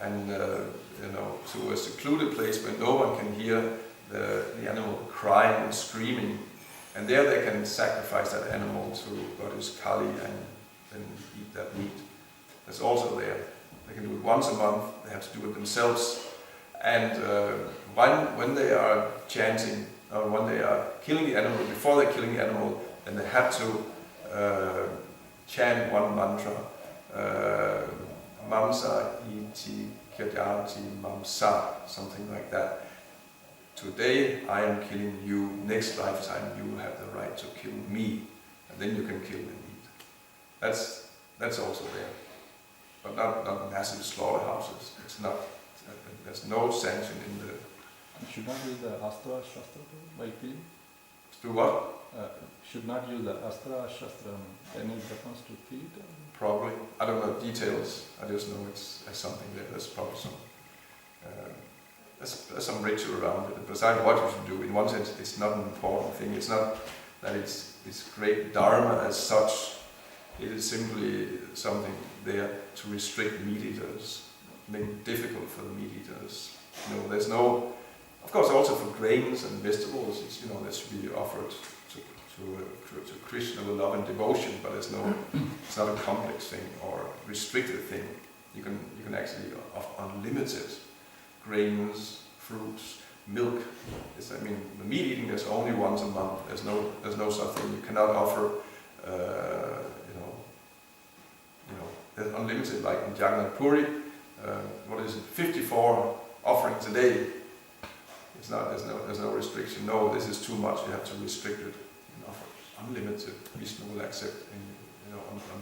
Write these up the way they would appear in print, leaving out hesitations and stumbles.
and to a secluded place where no one can hear the animal crying and screaming, and there they can sacrifice that animal to goddess Kali and then eat that meat. That's also there. They can do it once a month. They have to do it themselves, and when they are chanting or when they are killing the animal, before they're killing the animal, then they have to chant one mantra. Mamsa iti kyajati mamsa, something like that. Today I am killing you, next lifetime you will have the right to kill me, and then you can kill and eat. That's also there, but not massive slaughterhouses. It's not. There's no sanction in the. Should not use the Astra Shastra while killing? Do what? Should not use the Astra Shastra, any weapons to kill it? Probably. I don't know details. I just know it's something there. There's probably some. There's some ritual around it. Besides what you should do, in one sense, it's not an important thing. It's not that it's great dharma as such. It is simply something there to restrict meat eaters, make it difficult for the meat eaters. There's no. Of course, also for grains and vegetables, it's, that should be offered to Krishna with love and devotion. But it's not a complex thing or restricted thing. You can actually offer unlimited grains, fruits, milk. The meat eating is only once a month. There's no such thing. You cannot offer, there's unlimited, like in Jagannath Puri. What is it? 54 offerings a day. It's not. There's no restriction. No, this is too much. You have to restrict it and offer unlimited. Vishnu will accept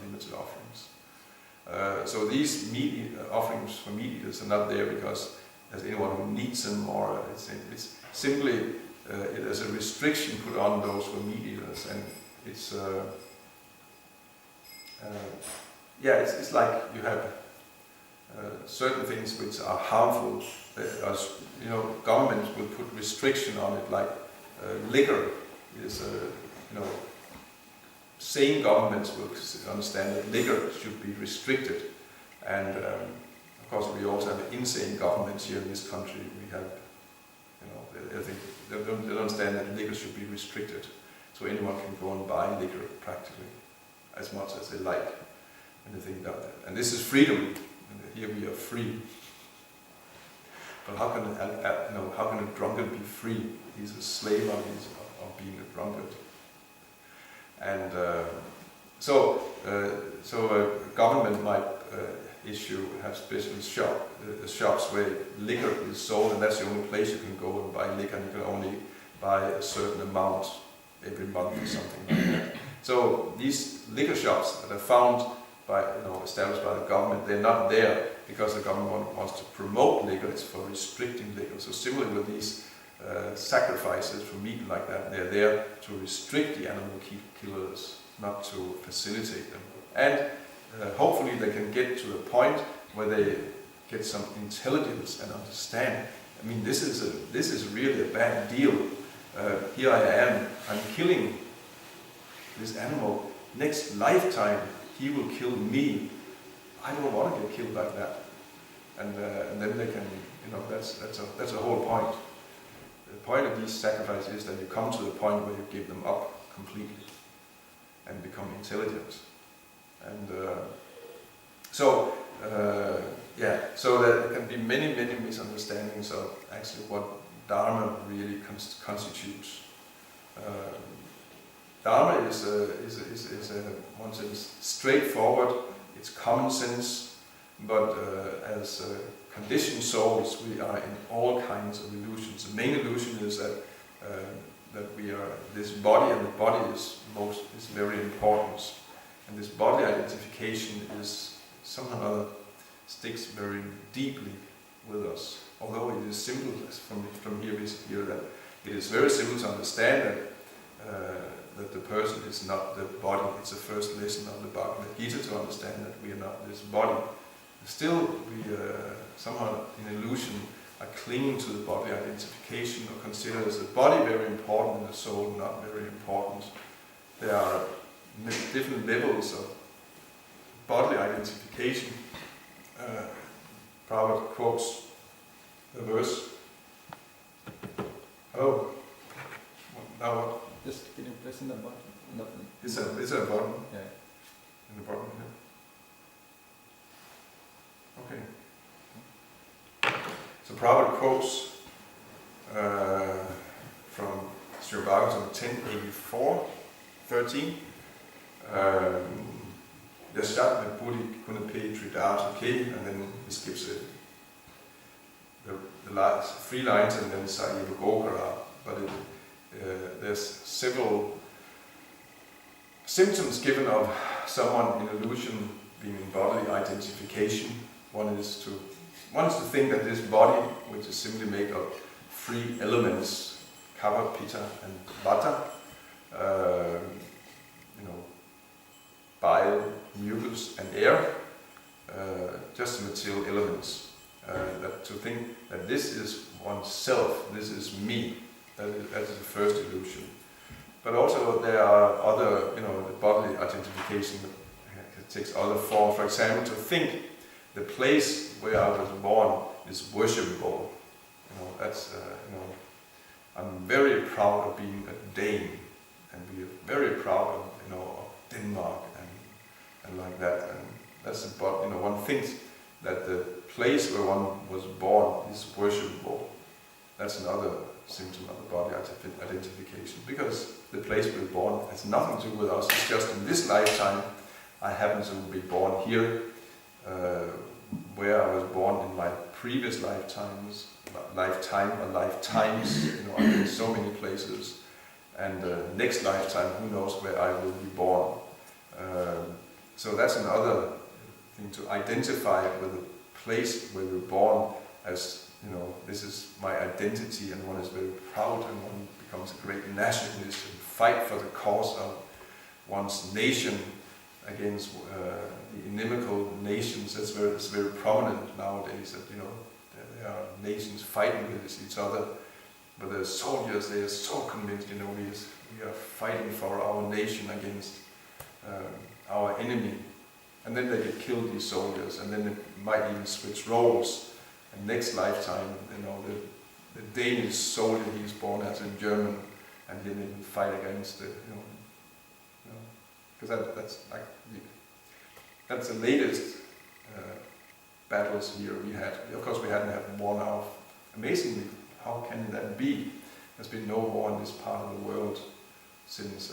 unlimited offerings. So these offerings for meat eaters are not there because there's anyone who needs them, or it's simply there's a restriction put on those who are meat eaters, and it's it's like you have certain things which are harmful. Governments will put restriction on it, like liquor is sane governments will understand that liquor should be restricted, and of course we also have insane governments here in this country. We have, they don't understand that liquor should be restricted, so anyone can go and buy liquor practically as much as they like, and they think that, and this is freedom. Here we are free. But how can a drunkard be free? He's a slave of being a drunkard. And so a government might have special shops where liquor is sold, and that's the only place you can go and buy liquor, and you can only buy a certain amount every month or something like that. So these liquor shops that are found established by the government, they're not there because the government wants to promote liquor. It's for restricting liquor. So similarly with these sacrifices for meat like that, they're there to restrict the animal killers, not to facilitate them. And hopefully they can get to a point where they get some intelligence and understand. This is really a bad deal. Here I am, I'm killing this animal. Next lifetime he will kill me. I don't want to get killed like that. And then they can, that's a whole point. The point of these sacrifices is that you come to the point where you give them up completely and become intelligent. And so there can be many misunderstandings of actually what Dharma really constitutes. Dharma is one sense straightforward. It's common sense, but as conditioned souls, we are in all kinds of illusions. The main illusion is that we are this body, and the body is very important. And this body identification is somehow or other sticks very deeply with us. Although it is simple, from here we hear that it is very simple to understand that the person is not the body. It's the first lesson of the Bhagavad Gita to understand that we are not this body. Still, we somehow in illusion are clinging to the body identification, or consider the body very important and the soul not very important. There are different levels of bodily identification. Prabhupada quotes the verse. Hello? Now what? Just can you press in the button? No. Is there a button Yeah. in the bottom here? Okay. So Prabhupada quotes from Sri Bhagavatam 10:84-13. Yashat Buddhi Kunape Tridata K, and then he skips it. The last 3 lines and then Sahiva Gaura. But there's several symptoms given of someone in illusion being in bodily identification. One is to think that this body, which is simply made of 3 elements, Kapha, Pitta and Vata, bile, mucus and air, just material elements. That to think that this is oneself, this is me, that is the first illusion. But also there are other, the bodily identification it takes other forms. For example, to think the place where I was born is worshipable. I'm very proud of being a Dane, and we are very proud of, of Denmark and like that. And that's about, one thinks that the place where one was born is worshipable. That's another symptom of the body identification, because the place we're born has nothing to do with us. It's just in this lifetime I happen to be born here, where I was born in my previous lifetimes, I've been in so many places, and next lifetime, who knows where I will be born. So that's another thing, to identify with the place where we're born as, this is my identity, and one is very proud, and one becomes a great nationalist and fight for the cause of one's nation against the inimical nations. It's very prominent nowadays that, there are nations fighting with each other, but the soldiers, they are so convinced, we are fighting for our nation against our enemy. And then they get killed, these soldiers, and then they might even switch roles. And next lifetime, the Danish soldier, he's born as a German, and then they can fight against the, because that's the latest battles here we had. Of course, we hadn't had war now. Amazingly, how can that be? There's been no war in this part of the world since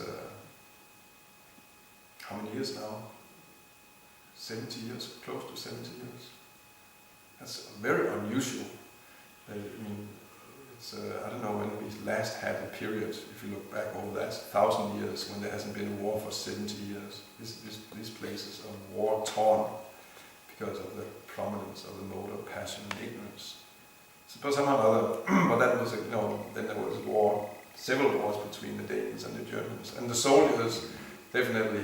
how many years now? 70 years, close to 70 years. That's very unusual. It's I don't know when we last had a period, if you look back over the last 1,000 years, when there hasn't been a war for 70 years. These places are war-torn because of the prominence of the mode of passion and ignorance. But somehow or other, but that was, then there was war, several wars between the Danes and the Germans. And the soldiers, definitely,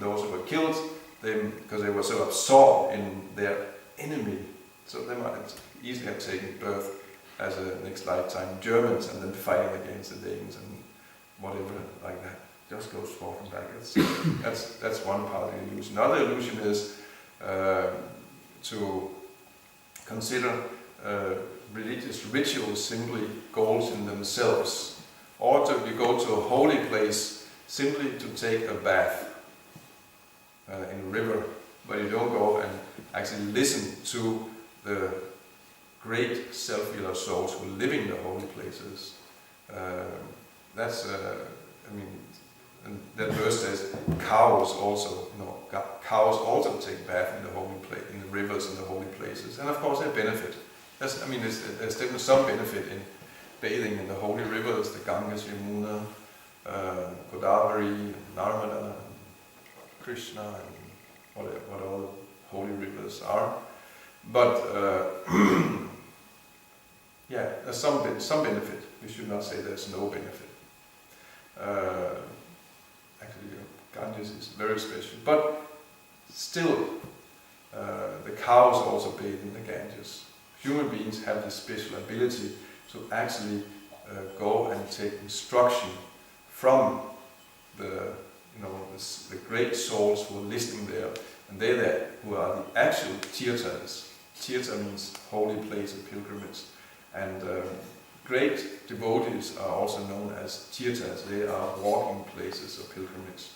those who were killed, because they were so absorbed in their enemy, so they might easily have taken birth as a next lifetime Germans and then fighting against the Danes and whatever like that. Just goes forth and back. That's one part of the illusion. Another illusion is to consider religious rituals simply goals in themselves, or you go to a holy place simply to take a bath in a river, but you don't go and actually listen to the great self-healer souls who live in the holy places. And that verse says cows also take bath in the holy place, in the rivers and the holy places, and of course they benefit. There's definitely some benefit in bathing in the holy rivers, the Ganges, Yamuna, Godavari, Narmada, Krishna, and what all the holy rivers are. But there's some benefit. We should not say there's no benefit. Actually, Ganges is very special. But still, the cows also bathe in the Ganges. Human beings have this special ability to actually go and take instruction from the great souls who are listening there, and they're there, who are the actual tirthas. Tirtha means holy place of pilgrimage. And great devotees are also known as tirthas. They are walking places of pilgrimage.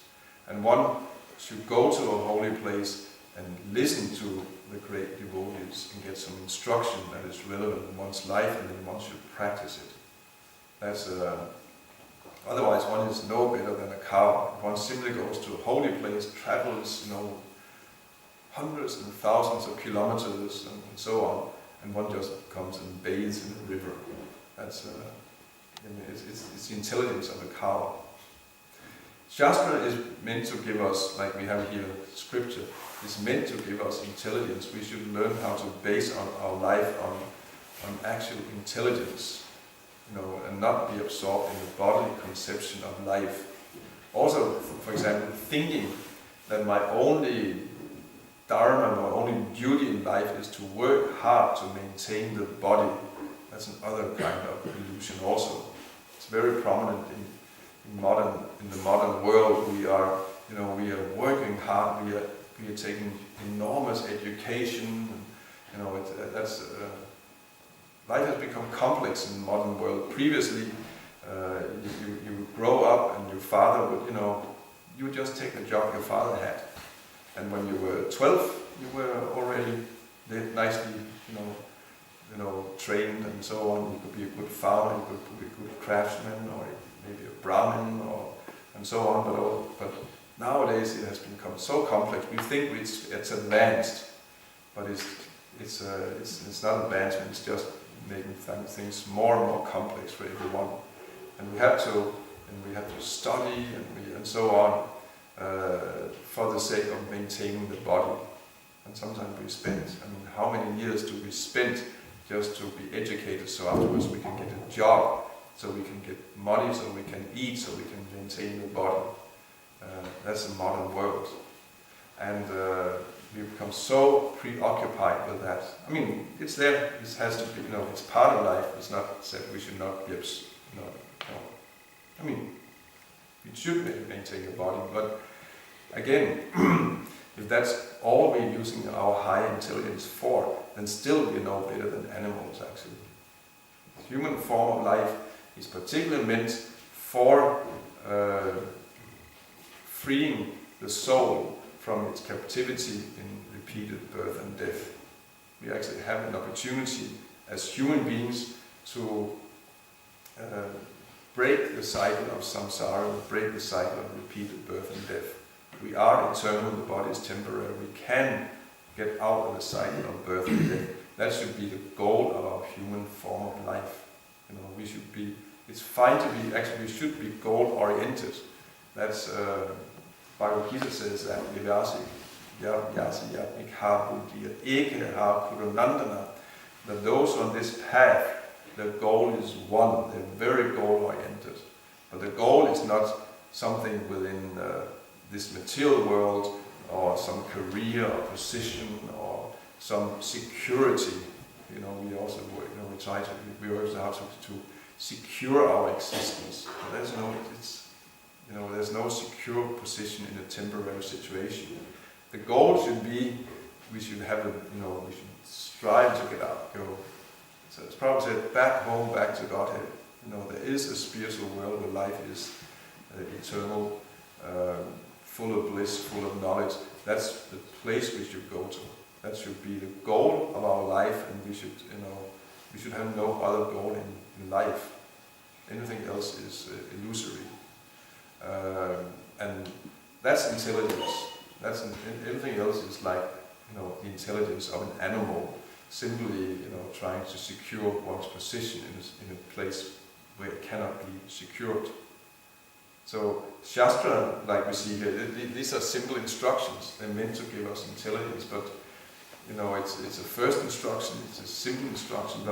And one should go to a holy place and listen to the great devotees and get some instruction that is relevant in one's life, and then one should practice it. That's otherwise one is no better than a cow. One simply goes to a holy place, travels, hundreds and thousands of kilometers and so on, and one just comes and bathes in the river. That's it's the intelligence of a cow. Shastra is meant to give us, like we have here, scripture is meant to give us intelligence. We should learn how to base our life on actual intelligence, and not be absorbed in the bodily conception of life. Also, for example, thinking that my only dharma, my only duty in life is to work hard to maintain the body. That's another kind of illusion also. It's very prominent in the modern world. We are working hard. We are taking enormous education. Life has become complex in the modern world. Previously, you would grow up and your father would, you would just take the job your father had. And when you were 12, you were already nicely, trained and so on. You could be a good farmer, you could be a good craftsman, or maybe a Brahmin, and so on. But nowadays it has become so complex. We think it's advanced, but it's not advancement. It's just making things more and more complex for everyone. And we have to study and so on for the sake of maintaining the body. And sometimes we spend, how many years do we spend just to be educated, so afterwards we can get a job, so we can get money, so we can eat, so we can maintain the body. That's the modern world. And we become so preoccupied with that. It's there, it has to be, it's part of life. It's not said we should not be, we should maintain the body, but again, if that's all we're using our high intelligence for, then still we're no better than animals, actually. The human form of life is particularly meant for freeing the soul from its captivity in repeated birth and death. We actually have an opportunity as human beings to break the cycle of samsara, break the cycle of repeated birth and death. We are eternal, the body is temporary. We can get out of the cycle of birth and death. That should be the goal of our human form of life. We should be, it's fine to be, actually we should be goal-oriented. That's, Bhagavad Gita says that, that those on this path, the goal is one, they're very goal-oriented. But the goal is not something within this material world, or some career or position, or some security. We also we also have to secure our existence. But there's no secure position in a temporary situation. The goal should be, we should have we should strive to get out, go. So it's probably said, back home, back to Godhead. There is a spiritual world where life is eternal, full of bliss, full of knowledge. That's the place we should go to. That should be the goal of our life, and we should have no other goal in life. Anything else is illusory. And that's intelligence. Anything else is like, the intelligence of an animal, simply, trying to secure one's position in a place where it cannot be secured. So Shastra, like we see here, these are simple instructions. They're meant to give us intelligence, but it's a first instruction. It's a simple instruction,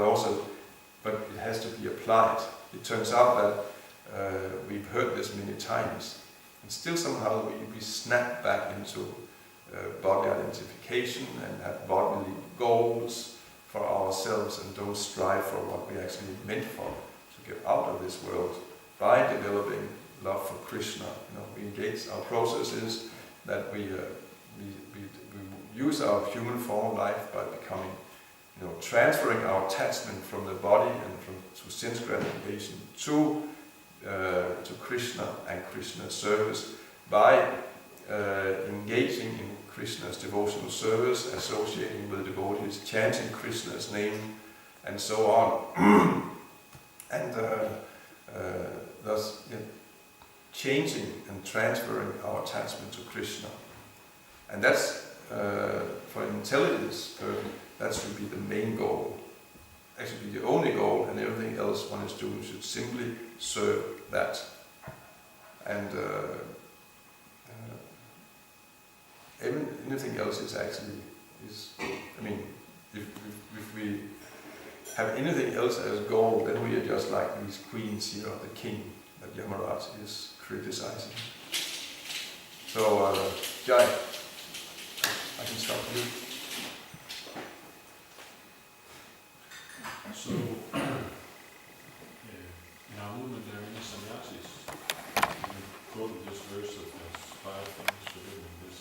but it has to be applied. It turns out that we've heard this many times, and still somehow we snap back into body identification and have bodily goals for ourselves, and don't strive for what we actually meant for, to get out of this world by developing love for Krishna. We engage our processes that we use our human form of life by becoming transferring our attachment from the body and to sense gratification to Krishna and Krishna's service by engaging in Krishna's devotional service, associating with devotees, chanting Krishna's name, and so on, and thus changing and transferring our attachment to Krishna. And that's, for an intelligence person, that should be the main goal. Actually the only goal, and everything else one is doing should simply serve that. And anything else is actually, if we have anything else as goal, then we are just like these queens here, of the king that Yamaraj is criticizing. So, Jai, I can stop you. So, in our movement there are many sannyasis. You quoted this verse that there's 5 things forbidden in this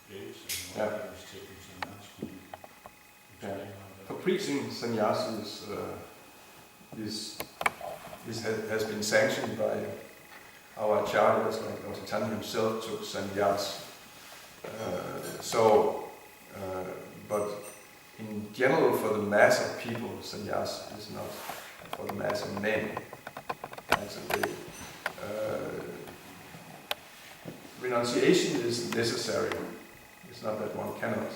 age, and one of them is taking sannyas. Could you explain how that? For preaching sannyasis has been sanctioned by our acharyas, like Lord Chaitanya himself took sannyas. But in general, for the mass of people, sannyas is not for the mass of men. Actually, renunciation is necessary. It's not that one cannot.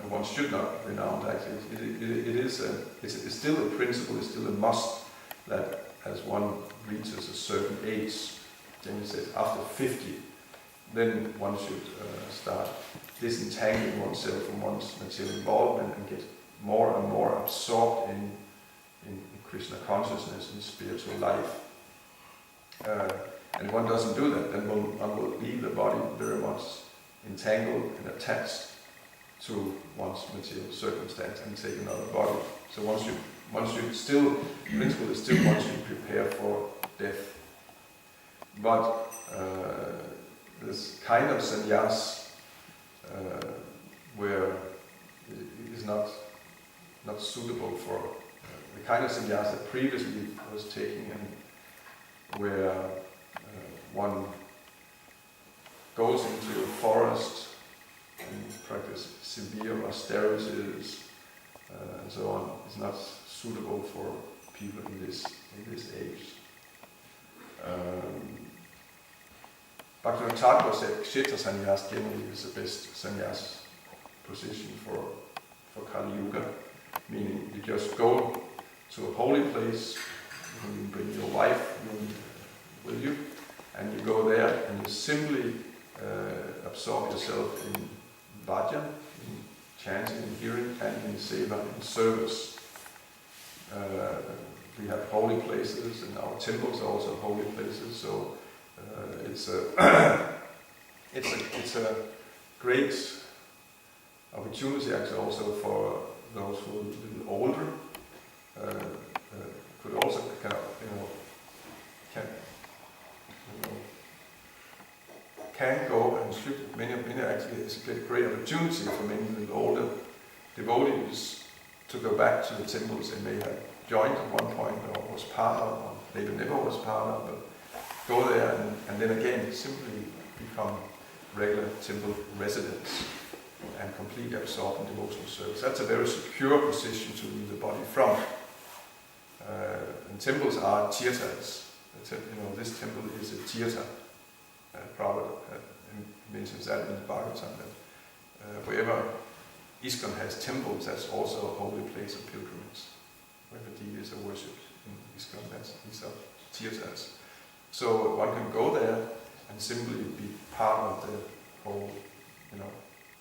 One should not renounce. Actually, it's still a principle. It's still a must that as one reaches a certain age, then he says after 50, then one should start disentangling oneself from one's material involvement and get more and more absorbed in Krishna consciousness, in spiritual life. And one doesn't do that, then one will leave the body very much entangled and attached to one's material circumstance and take another body. So one should still, the principle is still one should prepare for death. But this kind of sannyas where it is not suitable for the kind of sannyas that previously was taken, and where one goes into a forest and practice severe austerities and so on, is not suitable for people in this age. Bhaktivinoda Thakur said Kshetra sannyas generally is the best sannyas position for Kali Yuga, meaning you just go to a holy place, you bring your wife with you, and you go there and you simply absorb yourself in bhajan, in chanting, in hearing, and in seva, in service. We have holy places, and our temples are also holy places, so it's a great opportunity actually also for those who are a little older, could also can go and should. Many actually, it's a great opportunity for many little older devotees to go back to the temples they may have joined at one point or was part of, or maybe never was part of, but go there and then again simply become regular temple residents and completely absorbed in devotional service. That's a very secure position to leave the body from. And temples are tirthas. This temple is a tirtha. Prabhupada mentions that in the Bhagavatam, that wherever ISKCON has temples, that's also a holy place of pilgrimage. Wherever deities are worshipped in ISKCON, these are tirthas. So one can go there and simply be part of the whole,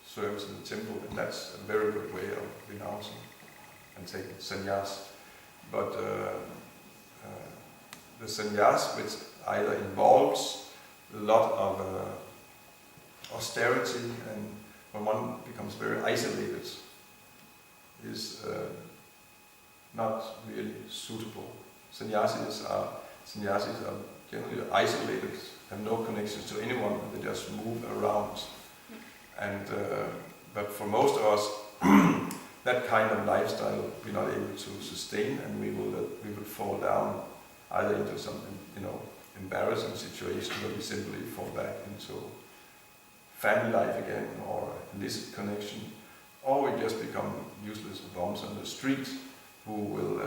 service in the temple, and that's a very good way of renouncing and taking sannyas. But the sannyas, which either involves a lot of austerity, and when one becomes very isolated, is not really suitable. Sannyasis are generally isolated, have no connections to anyone, they just move around. And but for most of us, that kind of lifestyle we're not able to sustain, and we will fall down either into some embarrassing situation where we simply fall back into family life again, or illicit connection, or we just become useless bums on the street who will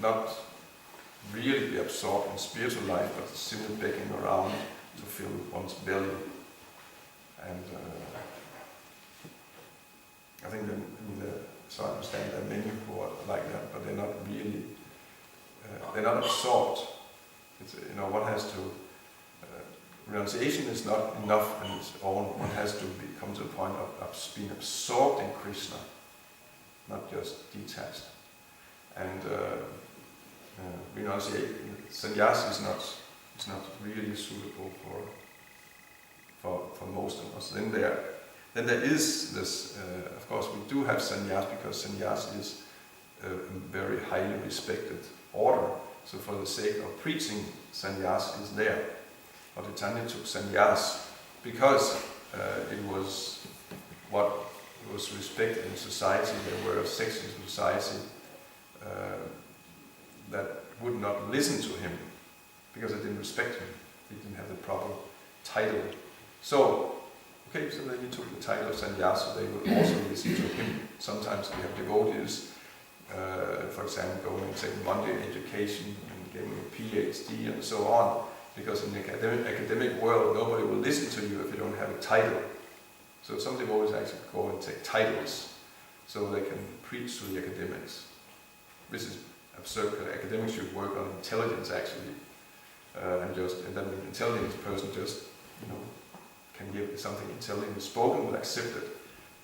not really be absorbed in spiritual life, but simply begging around to fill one's belly. And I think so I understand there are many who are like that, but they're not really, they're not absorbed. It's, one has to, renunciation is not enough on its own. One has to come to the point of being absorbed in Krishna, not just detached. And renunciation, sannyasa is not really suitable for most of us. Then there is this, of course we do have sannyas, because sannyas is a very highly respected order. So for the sake of preaching, sannyas is there. Lalitanatha took sannyas because it was what was respected in society. There were sections of society that would not listen to him because they didn't respect him. He didn't have the proper title. So then he took the title of sannyasa, they would also listen to him. Sometimes we have devotees, for example, going and taking Monday education and getting a PhD and so on, because in the academic world nobody will listen to you if you don't have a title. So some devotees actually go and take titles so they can preach to the academics. This is absurd, because academics should work on intelligence actually, and then the intelligent person just can give something intelligent spoken, will accept it.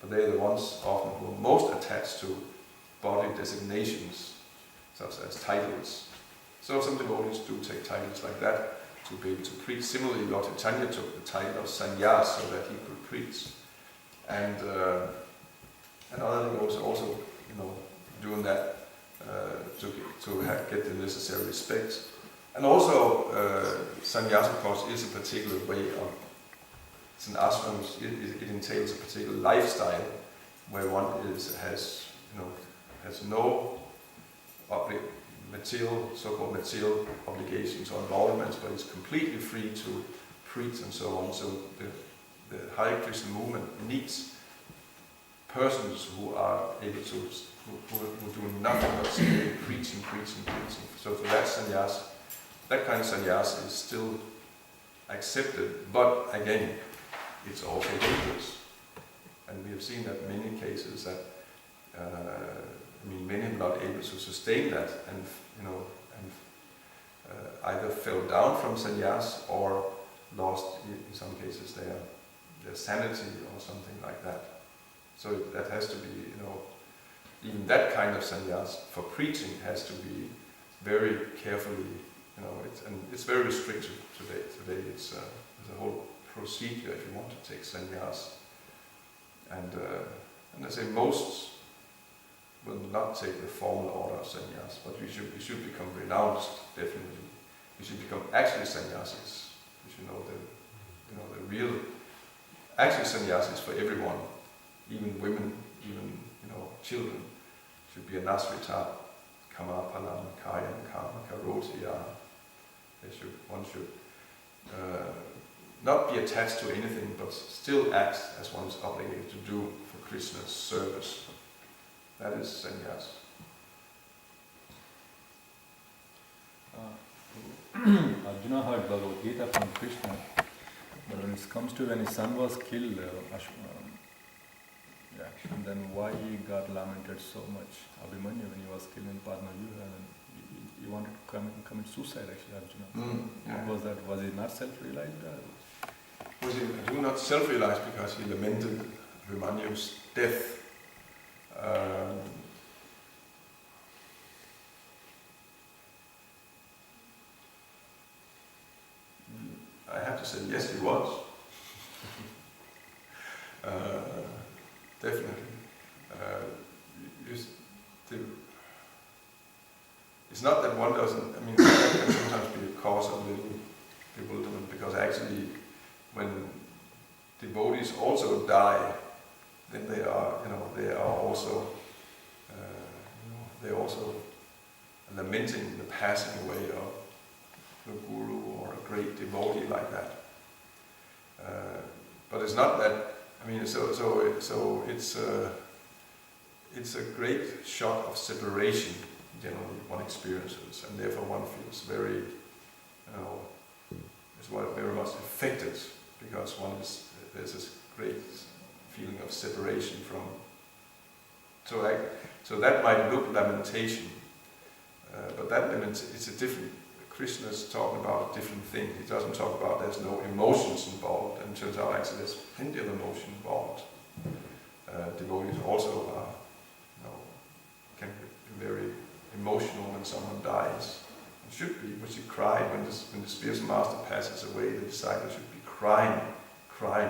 But they are the ones often who are most attached to body designations, such as titles. So some devotees do take titles like that to be able to preach. Similarly, Lord Chaitanya took the title of sannyas so that he could preach. And other devotees also, doing that to get the necessary respect. And also, sannyas, of course, is a particular way of, it's an ashram, it entails a particular lifestyle where one has no so-called material obligations or involvements, but is completely free to preach and so on. So the Hare Krishna movement needs persons who are able to, who do nothing but simply preaching. So for that sannyas, that kind of sannyas is still accepted, but again, it's also dangerous. And we have seen that in many cases that many are not able to sustain that, and either fell down from sannyas or lost, in some cases, their sanity or something like that. So that has to be, even that kind of sannyas for preaching has to be very carefully, it's very restricted today. Today it's there's a whole procedure if you want to take sannyas, and I say most will not take the formal order of sannyas, but we should become renounced, definitely. We should become actually sannyasis. We should know the real. Actually, sannyas is for everyone, even women, even children. Should be a nasrita, kama palam kayam kama karotiya. One should not be attached to anything, but still act as one is obligated to do for Krishna's service. That is sannyas. Arjuna heard Bhagavad Gita from Krishna, but when it comes to when his son was killed, and then why he got lamented so much, Abhimanyu, when he was killed in Padma Vyuha, and he wanted to commit suicide actually, Arjuna. Yeah. What was that? Was he not self-realized? Was he not self-realized because he lamented Abhimanyu's death? I have to say yes, he was. Definitely. It's not that one doesn't, that can sometimes be a cause of little bewilderment, because actually when devotees also die, then they are, they are also, they're also lamenting the passing away of a guru or a great devotee like that. But it's not that. I mean, so it's a great shock of separation. Generally, one experiences, and therefore one feels very, is very much affected, because there's this great feeling of separation from. So that might look lamentation, but that it's a different. Krishna is talking about a different thing. He doesn't talk about there's no emotions involved, and it turns out actually there's plenty of emotion involved. Devotees also are, can be very emotional when someone dies. It should be. We should cry when the spiritual master passes away. The disciple should be crying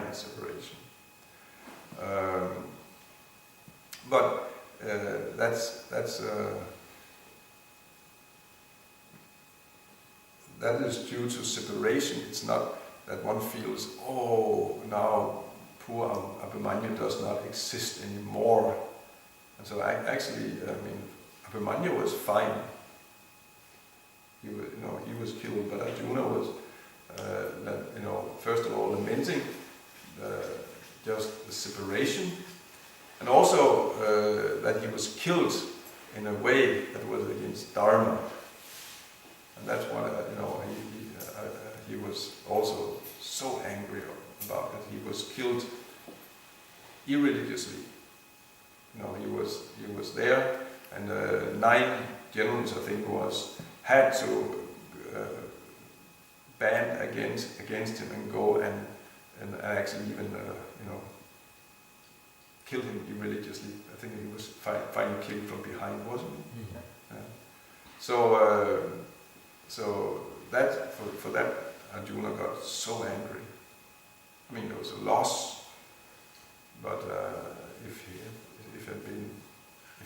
in separation. But that is due to separation. It's not that one feels, now poor Abhimanyu does not exist anymore. And so actually, Abhimanyu was fine. He was killed, but Arjuna was, first of all lamenting just the separation, and also that he was killed in a way that was against Dharma. And that's why, he was also so angry about it. He was killed irreligiously. He was there, and 9 generals, I think, had to band against him and go and actually even kill him irreligiously. I think he was finally killed from behind, wasn't he? Mm-hmm. Yeah. So that for that Arjuna got so angry. I mean, there was a loss, but if it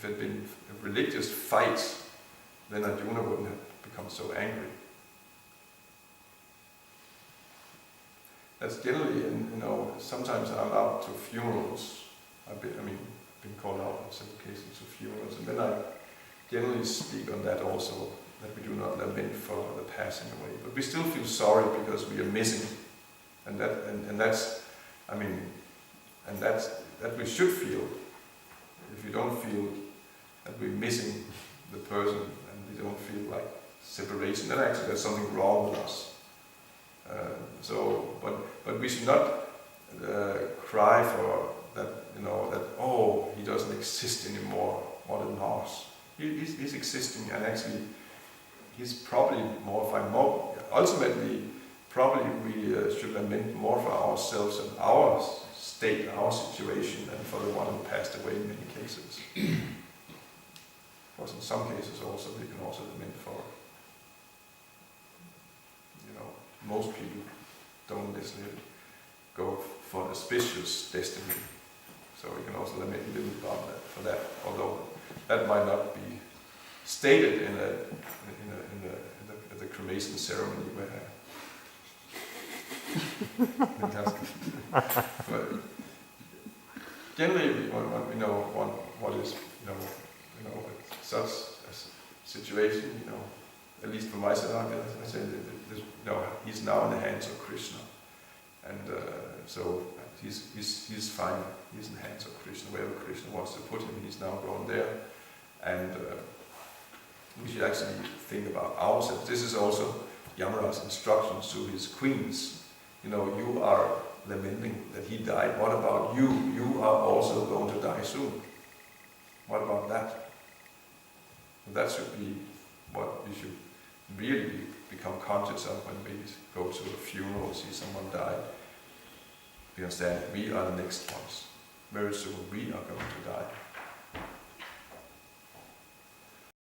had been a religious fight, then Arjuna wouldn't have become so angry. That's generally, sometimes I'm out to funerals. I've been called out on some occasions to funerals, and then I generally speak on that also, that we do not lament for the passing away, but we still feel sorry because we are missing, and that's that we should feel. If we don't feel that we're missing the person and we don't feel like separation, then actually there's something wrong with us. But we should not cry for that. He doesn't exist anymore. What a loss. He's existing, and actually he's probably ultimately, probably we should lament more for ourselves and our state, our situation, than for the one who passed away in many cases. Because in some cases also, we can also lament for, most people don't necessarily go for an auspicious destiny. So we can also lament a little about that, for that, although that might not be stated in the cremation ceremony where but generally we know what is such a situation, at least from my side, I say that he's now in the hands of Krishna, and so he's fine. He's in the hands of Krishna. Wherever Krishna wants to put him, he's now gone there, and we should actually think about ourselves. This is also Yamara's instructions to his queens. You are lamenting that he died. What about you? You are also going to die soon. What about that? That should be what we should really become conscious of when we go to a funeral or see someone die. We understand we are the next ones. Very soon we are going to die.